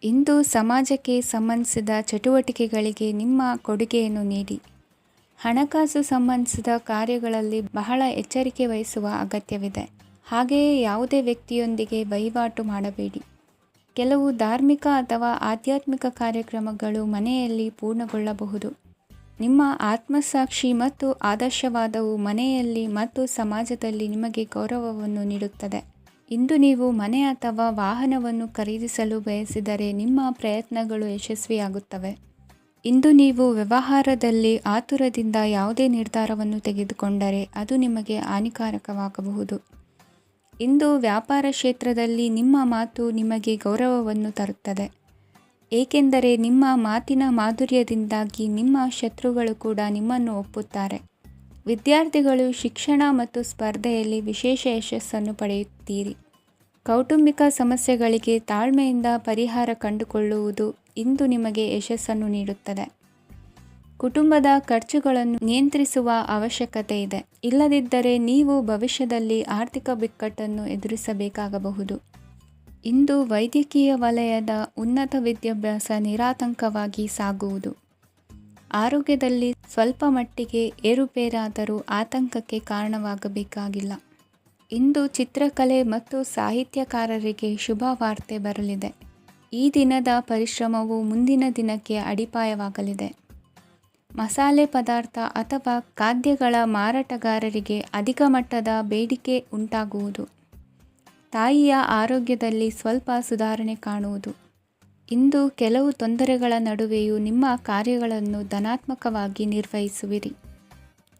ಇಂದು ಸಮಾಜಕ್ಕೆ ಸಂಬಂಧಿಸಿದ ಚಟುವಟಿಕೆಗಳಿಗೆ ನಿಮ್ಮ ಕೊಡುಗೆಯನ್ನು ನೀಡಿ. ಹಣಕಾಸು ಸಂಬಂಧಿಸಿದ ಕಾರ್ಯಗಳಲ್ಲಿ ಬಹಳ ಎಚ್ಚರಿಕೆ ವಹಿಸುವ ಅಗತ್ಯವಿದೆ. ಹಾಗೆಯೇ ಯಾವುದೇ ವ್ಯಕ್ತಿಯೊಂದಿಗೆ ವಹಿವಾಟು ಮಾಡಬೇಡಿ. ಕೆಲವು ಧಾರ್ಮಿಕ ಅಥವಾ ಆಧ್ಯಾತ್ಮಿಕ ಕಾರ್ಯಕ್ರಮಗಳು ಮನೆಯಲ್ಲಿ ಪೂರ್ಣಗೊಳ್ಳಬಹುದು. ನಿಮ್ಮ ಆತ್ಮಸಾಕ್ಷಿ ಮತ್ತು ಆದರ್ಶವಾದವು ಮನೆಯಲ್ಲಿ ಮತ್ತು ಸಮಾಜದಲ್ಲಿ ನಿಮಗೆ ಗೌರವವನ್ನು ನೀಡುತ್ತದೆ. ಇಂದು ನೀವು ಮನೆ ಅಥವಾ ವಾಹನವನ್ನು ಖರೀದಿಸಲು ಬಯಸಿದರೆ ನಿಮ್ಮ ಪ್ರಯತ್ನಗಳು ಯಶಸ್ವಿಯಾಗುತ್ತವೆ. ಇಂದು ನೀವು ವ್ಯವಹಾರದಲ್ಲಿ ಆತುರದಿಂದ ಯಾವುದೇ ನಿರ್ಧಾರವನ್ನು ತೆಗೆದುಕೊಂಡರೆ ಅದು ನಿಮಗೆ ಹಾನಿಕಾರಕವಾಗಬಹುದು. ಇಂದು ವ್ಯಾಪಾರ ಕ್ಷೇತ್ರದಲ್ಲಿ ನಿಮ್ಮ ಮಾತು ನಿಮಗೆ ಗೌರವವನ್ನು ತರುತ್ತದೆ, ಏಕೆಂದರೆ ನಿಮ್ಮ ಮಾತಿನ ಮಾಧುರ್ಯದಿಂದಾಗಿ ನಿಮ್ಮ ಶತ್ರುಗಳು ಕೂಡ ನಿಮ್ಮನ್ನು ಒಪ್ಪುತ್ತಾರೆ. ವಿದ್ಯಾರ್ಥಿಗಳು ಶಿಕ್ಷಣ ಮತ್ತು ಸ್ಪರ್ಧೆಯಲ್ಲಿ ವಿಶೇಷ ಯಶಸ್ಸನ್ನು ಪಡೆಯುತ್ತೀರಿ. ಕೌಟುಂಬಿಕ ಸಮಸ್ಯೆಗಳಿಗೆ ತಾಳ್ಮೆಯಿಂದ ಪರಿಹಾರ ಕಂಡುಕೊಳ್ಳುವುದು ಇಂದು ನಿಮಗೆ ಯಶಸ್ಸನ್ನು ನೀಡುತ್ತದೆ. ಕುಟುಂಬದ ಖರ್ಚುಗಳನ್ನು ನಿಯಂತ್ರಿಸುವ ಅವಶ್ಯಕತೆ ಇದೆ, ಇಲ್ಲದಿದ್ದರೆ ನೀವು ಭವಿಷ್ಯದಲ್ಲಿ ಆರ್ಥಿಕ ಬಿಕ್ಕಟ್ಟನ್ನು ಎದುರಿಸಬೇಕಾಗಬಹುದು. ಇಂದು ವೈದ್ಯಕೀಯ ವಲಯದ ಉನ್ನತ ವಿದ್ಯಾಭ್ಯಾಸ ನಿರಾತಂಕವಾಗಿ ಸಾಗುವುದು. ಆರೋಗ್ಯದಲ್ಲಿ ಸ್ವಲ್ಪ ಮಟ್ಟಿಗೆ ಏರುಪೇರಾದರೂ ಆತಂಕಕ್ಕೆ ಕಾರಣವಾಗಬೇಕಾಗಿಲ್ಲ. ಇಂದು ಚಿತ್ರಕಲೆ ಮತ್ತು ಸಾಹಿತ್ಯಕಾರರಿಗೆ ಶುಭ ವಾರ್ತೆ ಬರಲಿದೆ. ಈ ದಿನದ ಪರಿಶ್ರಮವು ಮುಂದಿನ ದಿನಕ್ಕೆ ಅಡಿಪಾಯವಾಗಲಿದೆ. ಮಸಾಲೆ ಪದಾರ್ಥ ಅಥವಾ ಖಾದ್ಯಗಳ ಮಾರಾಟಗಾರರಿಗೆ ಅಧಿಕ ಮಟ್ಟದ ಬೇಡಿಕೆ ಉಂಟಾಗುವುದು. ತಾಯಿಯ ಆರೋಗ್ಯದಲ್ಲಿ ಸ್ವಲ್ಪ ಸುಧಾರಣೆ ಕಾಣುವುದು. ಇಂದು ಕೆಲವು ತೊಂದರೆಗಳ ನಡುವೆಯೂ ನಿಮ್ಮ ಕಾರ್ಯಗಳನ್ನು ಧನಾತ್ಮಕವಾಗಿ ನಿರ್ವಹಿಸುವಿರಿ.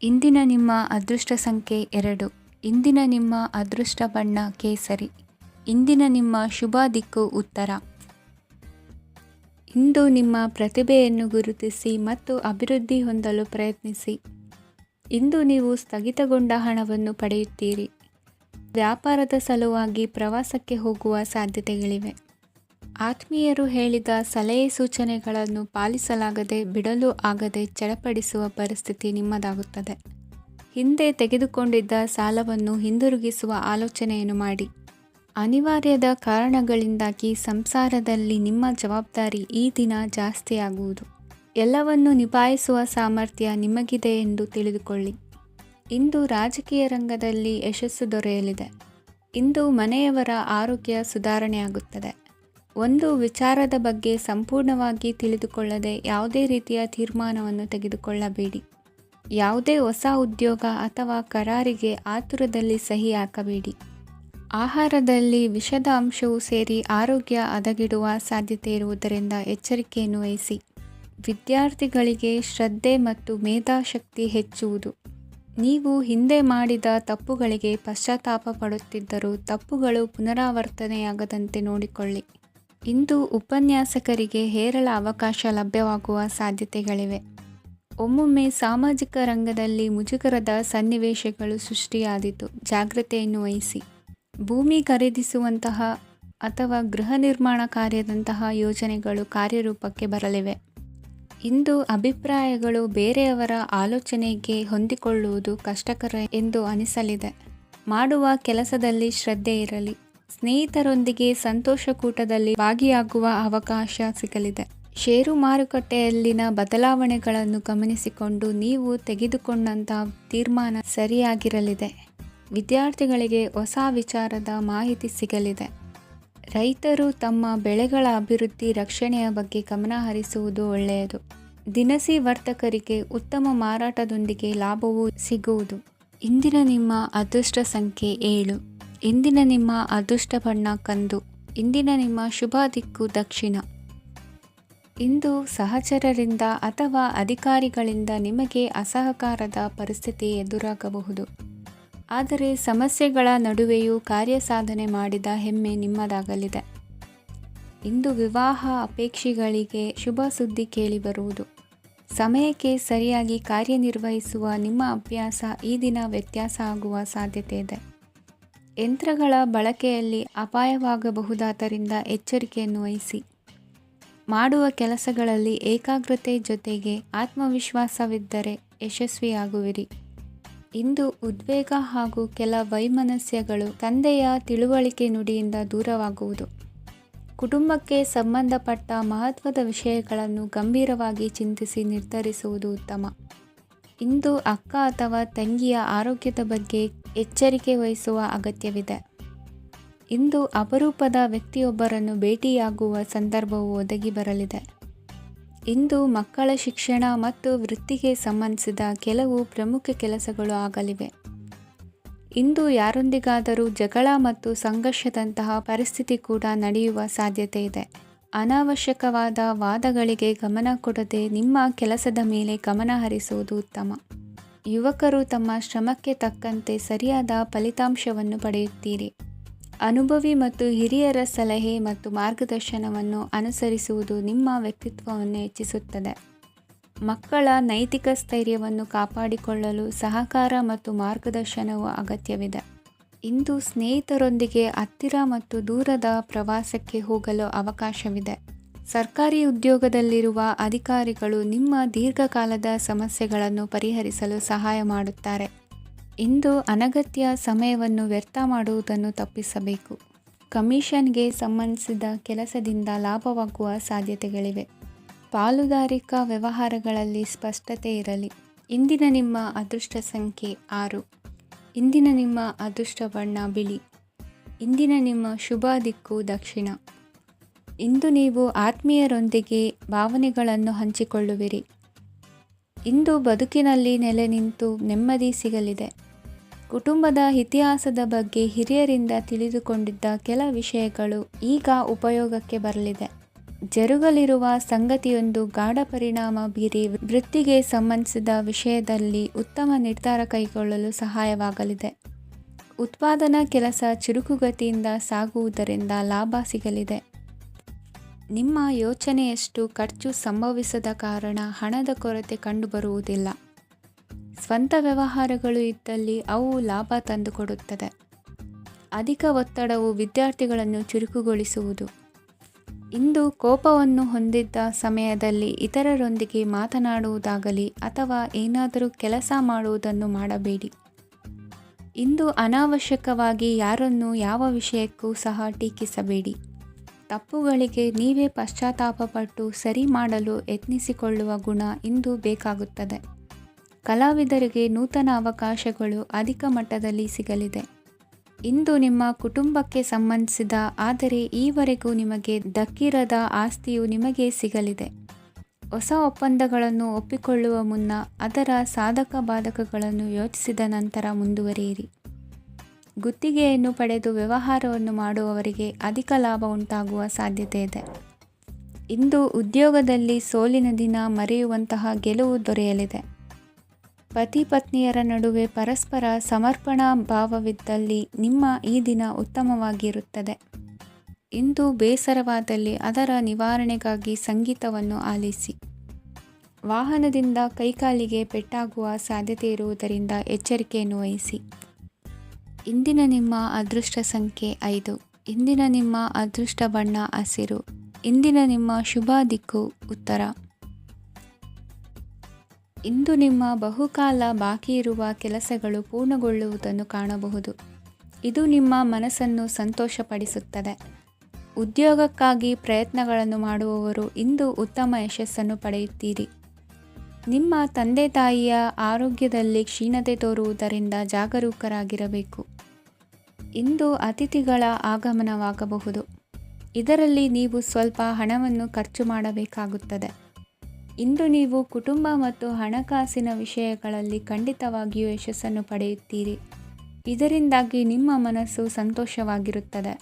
ಇಂದಿನ ನಿಮ್ಮ ಅದೃಷ್ಟ ಸಂಖ್ಯೆ 2. ಇಂದಿನ ನಿಮ್ಮ ಅದೃಷ್ಟ ಬಣ್ಣ ಕೇಸರಿ. ಇಂದಿನ ನಿಮ್ಮ ಶುಭ ದಿಕ್ಕು ಉತ್ತರ. ಇಂದು ನಿಮ್ಮ ಪ್ರತಿಭೆಯನ್ನು ಗುರುತಿಸಿ ಮತ್ತು ಅಭಿವೃದ್ಧಿ ಹೊಂದಲು ಪ್ರಯತ್ನಿಸಿ. ಇಂದು ನೀವು ಸ್ಥಗಿತಗೊಂಡ ಹಣವನ್ನು ಪಡೆಯುತ್ತೀರಿ. ವ್ಯಾಪಾರದ ಸಲುವಾಗಿ ಪ್ರವಾಸಕ್ಕೆ ಹೋಗುವ ಸಾಧ್ಯತೆಗಳಿವೆ. ಆತ್ಮೀಯರು ಹೇಳಿದ ಸಲಹೆ ಸೂಚನೆಗಳನ್ನು ಪಾಲಿಸಲಾಗದೆ ಬಿಡಲು ಆಗದೆ ಚಡಪಡಿಸುವ ಪರಿಸ್ಥಿತಿ ನಿಮ್ಮದಾಗುತ್ತದೆ. ಹಿಂದೆ ತೆಗೆದುಕೊಂಡಿದ್ದ ಸಾಲವನ್ನು ಹಿಂದಿರುಗಿಸುವ ಆಲೋಚನೆಯನ್ನು ಮಾಡಿ. ಅನಿವಾರ್ಯದ ಕಾರಣಗಳಿಂದಾಗಿ ಸಂಸಾರದಲ್ಲಿ ನಿಮ್ಮ ಜವಾಬ್ದಾರಿ ಈ ದಿನ ಜಾಸ್ತಿಯಾಗುವುದು. ಎಲ್ಲವನ್ನು ನಿಭಾಯಿಸುವ ಸಾಮರ್ಥ್ಯ ನಿಮಗಿದೆ ಎಂದು ತಿಳಿದುಕೊಳ್ಳಿ. ಇಂದು ರಾಜಕೀಯ ರಂಗದಲ್ಲಿ ಯಶಸ್ಸು ದೊರೆಯಲಿದೆ. ಇಂದು ಮನೆಯವರ ಆರೋಗ್ಯ ಸುಧಾರಣೆಯಾಗುತ್ತದೆ. ಒಂದು ವಿಚಾರದ ಬಗ್ಗೆ ಸಂಪೂರ್ಣವಾಗಿ ತಿಳಿದುಕೊಳ್ಳದೆ ಯಾವುದೇ ರೀತಿಯ ತೀರ್ಮಾನವನ್ನು ತೆಗೆದುಕೊಳ್ಳಬೇಡಿ. ಯಾವುದೇ ಹೊಸ ಉದ್ಯೋಗ ಅಥವಾ ಕರಾರಿಗೆ ಆತುರದಲ್ಲಿ ಸಹಿ ಹಾಕಬೇಡಿ. ಆಹಾರದಲ್ಲಿ ವಿಷದ ಅಂಶವು ಸೇರಿ ಆರೋಗ್ಯ ಹದಗೆಡುವ ಸಾಧ್ಯತೆ ಇರುವುದರಿಂದ ಎಚ್ಚರಿಕೆಯನ್ನು ವಹಿಸಿ. ವಿದ್ಯಾರ್ಥಿಗಳಿಗೆ ಶ್ರದ್ಧೆ ಮತ್ತು ಮೇಧಾಶಕ್ತಿ ಹೆಚ್ಚುವುದು. ನೀವು ಹಿಂದೆ ಮಾಡಿದ ತಪ್ಪುಗಳಿಗೆ ಪಶ್ಚಾತ್ತಾಪ ಪಡುತ್ತಿದ್ದರೂ ತಪ್ಪುಗಳು ಪುನರಾವರ್ತನೆಯಾಗದಂತೆ ನೋಡಿಕೊಳ್ಳಿ. ಇಂದು ಉಪನ್ಯಾಸಕರಿಗೆ ಹೇರಳ ಅವಕಾಶ ಲಭ್ಯವಾಗುವ ಸಾಧ್ಯತೆಗಳಿವೆ. ಒಮ್ಮೊಮ್ಮೆ ಸಾಮಾಜಿಕ ರಂಗದಲ್ಲಿ ಮುಜುಗರದ ಸನ್ನಿವೇಶಗಳು ಸೃಷ್ಟಿಯಾದೀತು, ಜಾಗ್ರತೆಯನ್ನು ವಹಿಸಿ. ಭೂಮಿ ಖರೀದಿಸುವಂತಹ ಅಥವಾ ಗೃಹ ನಿರ್ಮಾಣ ಕಾರ್ಯದಂತಹ ಯೋಜನೆಗಳು ಕಾರ್ಯರೂಪಕ್ಕೆ ಬರಲಿವೆ. ಇಂದು ಅಭಿಪ್ರಾಯಗಳು ಬೇರೆಯವರ ಆಲೋಚನೆಗೆ ಹೊಂದಿಕೊಳ್ಳುವುದು ಕಷ್ಟಕರ ಎಂದು ಅನಿಸಲಿದೆ. ಮಾಡುವ ಕೆಲಸದಲ್ಲಿ ಶ್ರದ್ಧೆ ಇರಲಿ. ಸ್ನೇಹಿತರೊಂದಿಗೆ ಸಂತೋಷಕೂಟದಲ್ಲಿ ಭಾಗಿಯಾಗುವ ಅವಕಾಶ ಸಿಗಲಿದೆ. ಷೇರು ಮಾರುಕಟ್ಟೆಯಲ್ಲಿನ ಬದಲಾವಣೆಗಳನ್ನು ಗಮನಿಸಿಕೊಂಡು ನೀವು ತೆಗೆದುಕೊಂಡಂತಹ ತೀರ್ಮಾನ ಸರಿಯಾಗಿರಲಿದೆ. ವಿದ್ಯಾರ್ಥಿಗಳಿಗೆ ಹೊಸ ವಿಚಾರದ ಮಾಹಿತಿ ಸಿಗಲಿದೆ. ರೈತರು ತಮ್ಮ ಬೆಳೆಗಳ ಅಭಿವೃದ್ಧಿ ರಕ್ಷಣೆಯ ಬಗ್ಗೆ ಗಮನ ಹರಿಸುವುದು ಒಳ್ಳೆಯದು. ದಿನಸಿ ವರ್ತಕರಿಗೆ ಉತ್ತಮ ಮಾರಾಟದೊಂದಿಗೆ ಲಾಭವೂ ಸಿಗುವುದು. ಇಂದಿನ ನಿಮ್ಮ ಅದೃಷ್ಟ ಸಂಖ್ಯೆ 7. ಇಂದಿನ ನಿಮ್ಮ ಅದೃಷ್ಟ ಬಣ್ಣ ಕಂದು. ಇಂದಿನ ನಿಮ್ಮ ಶುಭ ದಿಕ್ಕು ದಕ್ಷಿಣ. ಇಂದು ಸಹಚರರಿಂದ ಅಥವಾ ಅಧಿಕಾರಿಗಳಿಂದ ನಿಮಗೆ ಅಸಹಕಾರದ ಪರಿಸ್ಥಿತಿ ಎದುರಾಗಬಹುದು. ಆದರೆ ಸಮಸ್ಯೆಗಳ ನಡುವೆಯೂ ಕಾರ್ಯಸಾಧನೆ ಮಾಡಿದ ಹೆಮ್ಮೆ ನಿಮ್ಮದಾಗಲಿದೆ. ಇಂದು ವಿವಾಹ ಅಪೇಕ್ಷಿಗಳಿಗೆ ಶುಭ ಸುದ್ದಿ ಕೇಳಿಬರುವುದು. ಸಮಯಕ್ಕೆ ಸರಿಯಾಗಿ ಕಾರ್ಯನಿರ್ವಹಿಸುವ ನಿಮ್ಮ ಅಭ್ಯಾಸ ಈ ದಿನ ವ್ಯತ್ಯಾಸ ಆಗುವ ಸಾಧ್ಯತೆ ಇದೆ. ಯಂತ್ರಗಳ ಬಳಕೆಯಲ್ಲಿ ಅಪಾಯವಾಗಬಹುದಾದ್ದರಿಂದ ಎಚ್ಚರಿಕೆಯನ್ನು ವಹಿಸಿ. ಮಾಡುವ ಕೆಲಸಗಳಲ್ಲಿ ಏಕಾಗ್ರತೆ ಜೊತೆಗೆ ಆತ್ಮವಿಶ್ವಾಸವಿದ್ದರೆ ಯಶಸ್ವಿಯಾಗುವಿರಿ. ಇಂದು ಉದ್ವೇಗ ಹಾಗೂ ಕೆಲ ವೈಮನಸ್ಯಗಳು ತಂದೆಯ ತಿಳುವಳಿಕೆ ನುಡಿಯಿಂದ ದೂರವಾಗುವುದು. ಕುಟುಂಬಕ್ಕೆ ಸಂಬಂಧಪಟ್ಟ ಮಹತ್ವದ ವಿಷಯಗಳನ್ನು ಗಂಭೀರವಾಗಿ ಚಿಂತಿಸಿ ನಿರ್ಧರಿಸುವುದು ಉತ್ತಮ. ಇಂದು ಅಕ್ಕ ಅಥವಾ ತಂಗಿಯ ಆರೋಗ್ಯದ ಬಗ್ಗೆ ಎಚ್ಚರಿಕೆ ವಹಿಸುವ ಅಗತ್ಯವಿದೆ. ಇಂದು ಅಪರೂಪದ ವ್ಯಕ್ತಿಯೊಬ್ಬರನ್ನು ಭೇಟಿಯಾಗುವ ಸಂದರ್ಭವು ಒದಗಿ ಬರಲಿದೆ. ಇಂದು ಮಕ್ಕಳ ಶಿಕ್ಷಣ ಮತ್ತು ವೃತ್ತಿಗೆ ಸಂಬಂಧಿಸಿದ ಕೆಲವು ಪ್ರಮುಖ ಕೆಲಸಗಳು ಆಗಲಿವೆ. ಇಂದು ಯಾರೊಂದಿಗಾದರೂ ಜಗಳ ಮತ್ತು ಸಂಘರ್ಷದಂತಹ ಪರಿಸ್ಥಿತಿ ಕೂಡ ನಡೆಯುವ ಸಾಧ್ಯತೆ ಇದೆ. ಅನಾವಶ್ಯಕವಾದ ವಾದಗಳಿಗೆ ಗಮನ ಕೊಡದೆ ನಿಮ್ಮ ಕೆಲಸದ ಮೇಲೆ ಗಮನ ಹರಿಸುವುದು ಉತ್ತಮ. ಯುವಕರು ತಮ್ಮ ಶ್ರಮಕ್ಕೆ ತಕ್ಕಂತೆ ಸರಿಯಾದ ಫಲಿತಾಂಶವನ್ನು ಪಡೆಯುತ್ತೀರಿ. ಅನುಭವಿ ಮತ್ತು ಹಿರಿಯರ ಸಲಹೆ ಮತ್ತು ಮಾರ್ಗದರ್ಶನವನ್ನು ಅನುಸರಿಸುವುದು ನಿಮ್ಮ ವ್ಯಕ್ತಿತ್ವವನ್ನು ಹೆಚ್ಚಿಸುತ್ತದೆ. ಮಕ್ಕಳ ನೈತಿಕ ಸ್ಥೈರ್ಯವನ್ನು ಕಾಪಾಡಿಕೊಳ್ಳಲು ಸಹಕಾರ ಮತ್ತು ಮಾರ್ಗದರ್ಶನವು ಅಗತ್ಯವಿದೆ. ಇಂದು ಸ್ನೇಹಿತರೊಂದಿಗೆ ಹತ್ತಿರ ಮತ್ತು ದೂರದ ಪ್ರವಾಸಕ್ಕೆ ಹೋಗಲು ಅವಕಾಶವಿದೆ. ಸರ್ಕಾರಿ ಉದ್ಯೋಗದಲ್ಲಿರುವ ಅಧಿಕಾರಿಗಳು ನಿಮ್ಮ ದೀರ್ಘಕಾಲದ ಸಮಸ್ಯೆಗಳನ್ನು ಪರಿಹರಿಸಲು ಸಹಾಯ ಮಾಡುತ್ತಾರೆ. ಇಂದು ಅನಗತ್ಯ ಸಮಯವನ್ನು ವ್ಯರ್ಥ ಮಾಡುವುದನ್ನು ತಪ್ಪಿಸಬೇಕು. ಕಮಿಷನ್ಗೆ ಸಂಬಂಧಿಸಿದ ಕೆಲಸದಿಂದ ಲಾಭವಾಗುವ ಸಾಧ್ಯತೆಗಳಿವೆ. ಪಾಲುದಾರಿಕಾ ವ್ಯವಹಾರಗಳಲ್ಲಿ ಸ್ಪಷ್ಟತೆ ಇರಲಿ. ಇಂದಿನ ನಿಮ್ಮ ಅದೃಷ್ಟ ಸಂಖ್ಯೆ 6. ಇಂದಿನ ನಿಮ್ಮ ಅದೃಷ್ಟ ಬಣ್ಣ ಬಿಳಿ. ಇಂದಿನ ನಿಮ್ಮ ಶುಭ ದಿಕ್ಕು ದಕ್ಷಿಣ. ಇಂದು ನೀವು ಆತ್ಮೀಯರೊಂದಿಗೆ ಭಾವನೆಗಳನ್ನು ಹಂಚಿಕೊಳ್ಳುವಿರಿ. ಇಂದು ಬದುಕಿನಲ್ಲಿ ನೆಲೆ ನಿಂತು ನೆಮ್ಮದಿ ಸಿಗಲಿದೆ. ಕುಟುಂಬದ ಇತಿಹಾಸದ ಬಗ್ಗೆ ಹಿರಿಯರಿಂದ ತಿಳಿದುಕೊಂಡಿದ್ದ ಕೆಲ ವಿಷಯಗಳು ಈಗ ಉಪಯೋಗಕ್ಕೆ ಬರಲಿದೆ. ಜರುಗಲಿರುವ ಸಂಗತಿಯೊಂದು ಗಾಢ ಪರಿಣಾಮ ಬೀರಿ ವೃತ್ತಿಗೆ ಸಂಬಂಧಿಸಿದ ವಿಷಯದಲ್ಲಿ ಉತ್ತಮ ನಿರ್ಧಾರ ಕೈಗೊಳ್ಳಲು ಸಹಾಯವಾಗಲಿದೆ. ಉತ್ಪಾದನಾ ಕೆಲಸ ಚುರುಕುಗತಿಯಿಂದ ಸಾಗುವುದರಿಂದ ಲಾಭ ಸಿಗಲಿದೆ. ನಿಮ್ಮ ಯೋಚನೆಯಷ್ಟು ಖರ್ಚು ಸಂಭವಿಸದ ಕಾರಣ ಹಣದ ಕೊರತೆ ಕಂಡುಬರುವುದಿಲ್ಲ. ಸ್ವಂತ ವ್ಯವಹಾರಗಳು ಇದ್ದಲ್ಲಿ ಅವು ಲಾಭ ತಂದುಕೊಡುತ್ತದೆ. ಅಧಿಕ ಒತ್ತಡವು ವಿದ್ಯಾರ್ಥಿಗಳನ್ನು ಚುರುಕುಗೊಳಿಸುವುದು. ಇಂದು ಕೋಪವನ್ನು ಹೊಂದಿದ್ದ ಸಮಯದಲ್ಲಿ ಇತರರೊಂದಿಗೆ ಮಾತನಾಡುವುದಾಗಲಿ ಅಥವಾ ಏನಾದರೂ ಕೆಲಸ ಮಾಡುವುದನ್ನು ಮಾಡಬೇಡಿ. ಇಂದು ಅನಾವಶ್ಯಕವಾಗಿ ಯಾರನ್ನೂ ಯಾವ ವಿಷಯಕ್ಕೂ ಸಹ ಟೀಕಿಸಬೇಡಿ. ತಪ್ಪುಗಳಿಗೆ ನೀವೇ ಪಶ್ಚಾತ್ತಾಪಪಟ್ಟು ಸರಿ ಮಾಡಲು ಯತ್ನಿಸಿಕೊಳ್ಳುವ ಗುಣ ಇಂದು ಬೇಕಾಗುತ್ತದೆ. ಕಲಾವಿದರಿಗೆ ನೂತನ ಅವಕಾಶಗಳು ಅಧಿಕ ಮಟ್ಟದಲ್ಲಿ ಸಿಗಲಿದೆ. ಇಂದು ನಿಮ್ಮ ಕುಟುಂಬಕ್ಕೆ ಸಂಬಂಧಿಸಿದ ಆದರೆ ಈವರೆಗೂ ನಿಮಗೆ ದಕ್ಕಿರದ ಆಸ್ತಿಯು ನಿಮಗೆ ಸಿಗಲಿದೆ. ಹೊಸ ಒಪ್ಪಂದಗಳನ್ನು ಒಪ್ಪಿಕೊಳ್ಳುವ ಮುನ್ನ ಅದರ ಸಾಧಕ ಬಾಧಕಗಳನ್ನು ಯೋಚಿಸಿದ ನಂತರ ಮುಂದುವರಿಯಿರಿ. ಗುತ್ತಿಗೆಯನ್ನು ಪಡೆದು ವ್ಯವಹಾರವನ್ನು ಮಾಡುವವರಿಗೆ ಅಧಿಕ ಲಾಭ ಉಂಟಾಗುವ ಸಾಧ್ಯತೆ ಇದೆ. ಇಂದು ಉದ್ಯೋಗದಲ್ಲಿ ಸೋಲಿನ ದಿನ ಮರೆಯುವಂತಹ ಗೆಲುವು ದೊರೆಯಲಿದೆ. ಪತಿ ಪತ್ನಿಯರ ನಡುವೆ ಪರಸ್ಪರ ಸಮರ್ಪಣಾ ಭಾವವಿದ್ದಲ್ಲಿ ನಿಮ್ಮ ಈ ದಿನ ಉತ್ತಮವಾಗಿರುತ್ತದೆ. ಇಂದು ಬೇಸರವಾದಲ್ಲಿ ಅದರ ನಿವಾರಣೆಗಾಗಿ ಸಂಗೀತವನ್ನು ಆಲಿಸಿ. ವಾಹನದಿಂದ ಕೈಕಾಲಿಗೆ ಪೆಟ್ಟಾಗುವ ಸಾಧ್ಯತೆ ಇರುವುದರಿಂದ ಎಚ್ಚರಿಕೆಯನ್ನು ವಹಿಸಿ. ಇಂದಿನ ನಿಮ್ಮ ಅದೃಷ್ಟ ಸಂಖ್ಯೆ 5. ಇಂದಿನ ನಿಮ್ಮ ಅದೃಷ್ಟ ಬಣ್ಣ ಹಸಿರು. ಇಂದಿನ ನಿಮ್ಮ ಶುಭ ದಿಕ್ಕು ಉತ್ತರ. ಇಂದು ನಿಮ್ಮ ಬಹುಕಾಲ ಬಾಕಿ ಇರುವ ಕೆಲಸಗಳು ಪೂರ್ಣಗೊಳ್ಳುವುದನ್ನು ಕಾಣಬಹುದು. ಇದು ನಿಮ್ಮ ಮನಸ್ಸನ್ನು ಸಂತೋಷಪಡಿಸುತ್ತದೆ. ಉದ್ಯೋಗಕ್ಕಾಗಿ ಪ್ರಯತ್ನಗಳನ್ನು ಮಾಡುವವರು ಇಂದು ಉತ್ತಮ ಯಶಸ್ಸನ್ನು ಪಡೆಯುತ್ತೀರಿ. ನಿಮ್ಮ ತಂದೆ ತಾಯಿಯ ಆರೋಗ್ಯದಲ್ಲಿ ಕ್ಷೀಣತೆ ತೋರುವುದರಿಂದ ಜಾಗರೂಕರಾಗಿರಬೇಕು. ಇಂದು ಅತಿಥಿಗಳ ಆಗಮನವಾಗಬಹುದು. ಇದರಲ್ಲಿ ನೀವು ಸ್ವಲ್ಪ ಹಣವನ್ನು ಖರ್ಚು ಮಾಡಬೇಕಾಗುತ್ತದೆ. ಇಂದು ನೀವು ಕುಟುಂಬ ಮತ್ತು ಹಣಕಾಸಿನ ವಿಷಯಗಳಲ್ಲಿ ಖಂಡಿತವಾಗಿಯೂ ಯಶಸ್ಸನ್ನು ಪಡೆಯುತ್ತೀರಿ. ಇದರಿಂದಾಗಿ ನಿಮ್ಮ ಮನಸ್ಸು ಸಂತೋಷವಾಗಿರುತ್ತದೆ.